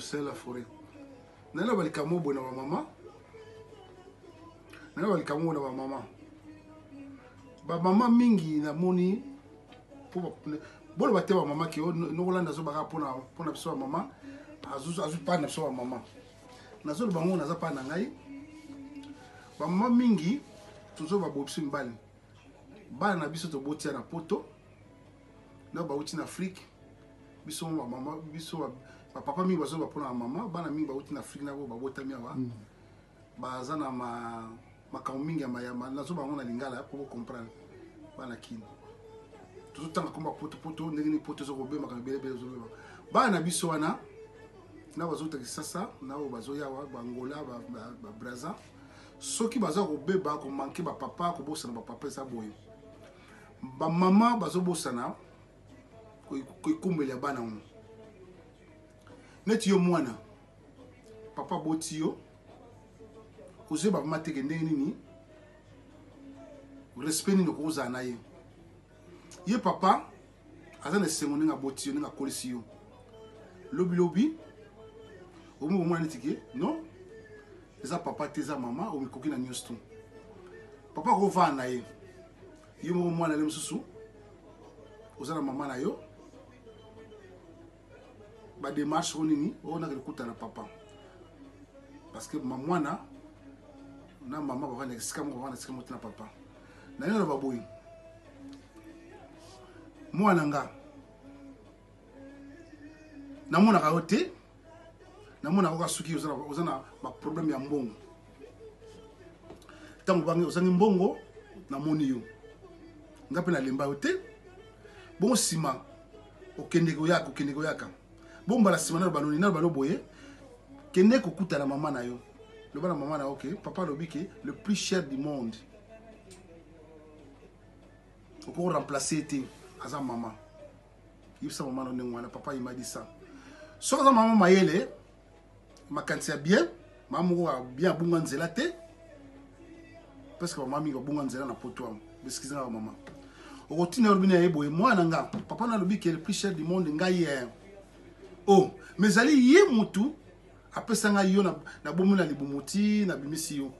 sel la forêt. Nana balikamo bona ba maman. Nana balikamo na ba maman. Ba maman mingi na moni pour bon ba te ba maman ki no Rolanda zo baka pona biso ba maman. Azu pa na biso ba maman. Nazo le bango naza pa na ngai. Ba maman mingi tuzo ba bobisi mbali. Ba na biso to botia na poto. Na ba uti na Afrique. Biso ba maman biso ba papa mingi bazo ba pona maman, ba na mingi ba uti na Afrique na ba bota mi awa. Ba za na makambo mingi ya mayama nazo bango na lingala pour comprendre. Ba na kini. Tuzo tanga komba poto ndenge ni poto zo kobe makambo bele zo beba. Ba na biso wana na bazo takisasa na bazo yawa ba Angola ba Brazza. Soki baza kobeba ko manquer ba papa ko bosana ba papa sa boyo. Ba mama bazo bosana ko ikumbele bana mu. Neti yo mwana. Papa botio. Oze ba mateke ndenge nini? Respect ni ko za na ye. Ye papa azana sengo nga botio nga kolisiyo. Lobi omu mwana tike non? Eza papa teza mama o mikoki na nyoston. Papa ko va na ye. Yo mo mwana le msusu. Ozana mama na yo. Ba démarche onini ona ke kuta na papa. Parce que mwana na mama ba na sika mo na sika mo na papa. Na yo na baboyi. Mwana nga. Na mona ka yote. Na mona ko suki ozana ba problème ya mbongo. Tango bangi ozangi mbongo na moni yo. Ngape na lemba yote. Bon sima okende ko yaka. Bon bala sima na banoni na balo boye. Kende ko kuta na mama na yo. Le bana mama na OK, papa lobi ke le plus cher du monde. Pour remplacer té aza maman. Yipsa maman no ngwana papa il m'a dit ça. So za maman mayele makantia bien, maman ko bien bunga nzela te. Parce que maman mi ko bunga nzela na poto. Excusez moi maman. Okotine robina yebo mwana nga papa na lobi ke le plus cher du monde ngai oh mais ali ye mutu apesa nga yo na bomu na libumuti na bimisi yo.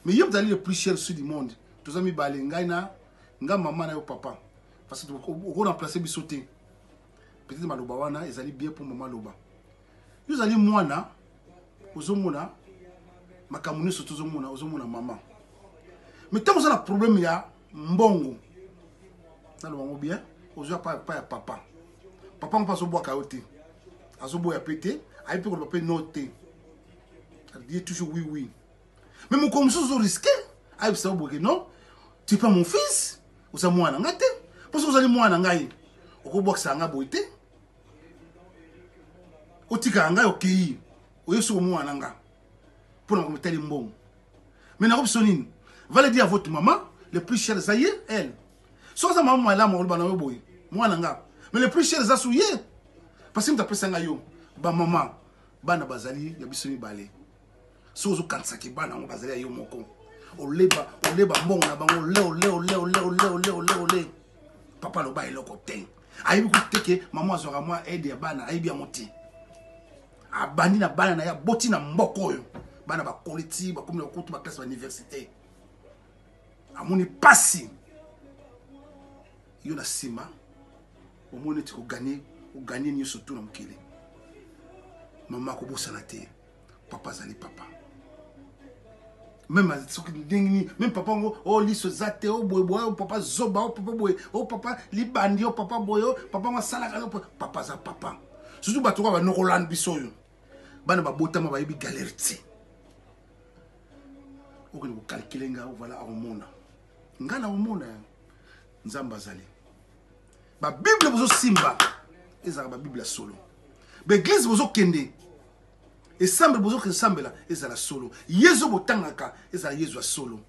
Mais yo ali le plus cher du monde. Tous amis balé ngai na nga maman na yo papa. Parce que on remplacer bisoté. Peut-être maloba wana ezali bien pour maman loba. Yo zali mwana ozomona makamuni soto ozomona maman. Mais tant que ça problème ya mbongo. Na lo bango bien, ozo pas ya papa. Papa on passe au bois kaoté. Azobo ya pété, ai pe ko papa noté. Ça dit toujours oui. Mais mon comme ça risqué. Ai ça boke non? Tu es pas mon fils? Ou ça mwana ngate? Parce que vous allez mwana ngai. Okoboksa nga boité. Otika nga okeyi. Oyeso mwana nga. Pour na mettre mbongo. Mais na optionine. Va le dire à votre maman, le plus cher ça y est, elle. Soit ça maman là mo bana boy. Mwana nga. Mais le plus cher ça souye. Parce que tu appelles ça yo. Ba maman, bana bazali ya biso mibale. Sozo kansaki bana ngo bazali yo moko. Oleba mbongo na bango ole. Papa lo ba eloko te. Ayibi kuteke maman azora moi aide ya bana ayibi ya moti. Abandi na bana na ya boti na mboko oyo. Bana ba koliti ba komi na kutu ba classe ba université. Amoni pasi. Yo na sima. Omoni ti ko gagner ni surtout na mukele. Maman ko bosana te. Papa zali papa. Même même papa ngo oh liso zate oh boy oh papa zoba oh papa boy oh papa libandi oh papa boy oh papa ma sala papa za papa. Surtout ba to ba no Rolanda bisoyo. Bana ba botama ba yibi galerti. Okoni ko calculer nga voilà omona. Ngana omona nzamba zali. Ba Bible bozo simba. Ezaka ba Bible solo. Ba église bozo kende. Et semble bozo que semble là, ezala solo. Yezo botangaka, ezala Yezo solo.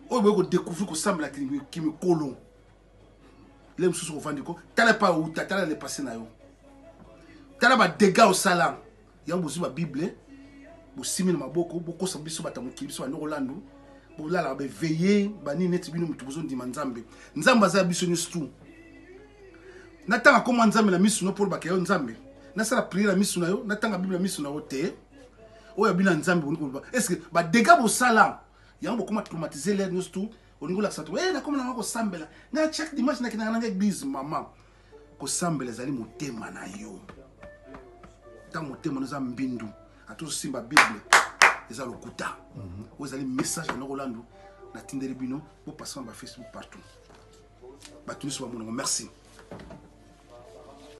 O boyo ko découvrir ko semble ki me kolon. Les mususu ko vandiko, tala pa ou tala le passé na yo. Tala ba dégâts au salam. Ya bozo ba Bible, bo simina maboko, boko sa biso batamuki biso na Rolanda. Bo la ba veiller, ba ni net bino mutu bozo ndima nzambe. Nzamba za biso ni stu. Natanga koma nzambe na misu no pour ba kayo nzambe. nasala prière na misu na yo natanga bible na misu na yo te oyo bina nzambe oningo est-ce que ba dégâts bo sala yango comment traumatiser les nous tout oningo la sato na comme na ko sambela na chaque dimanche na kina na église maman ko sambela zali motema na yo ta motema na mbindu ato simba bible eza lokuta oyo zali message na Rolando na tindeli bino bo passer ba Facebook partout ba tous ba mon merci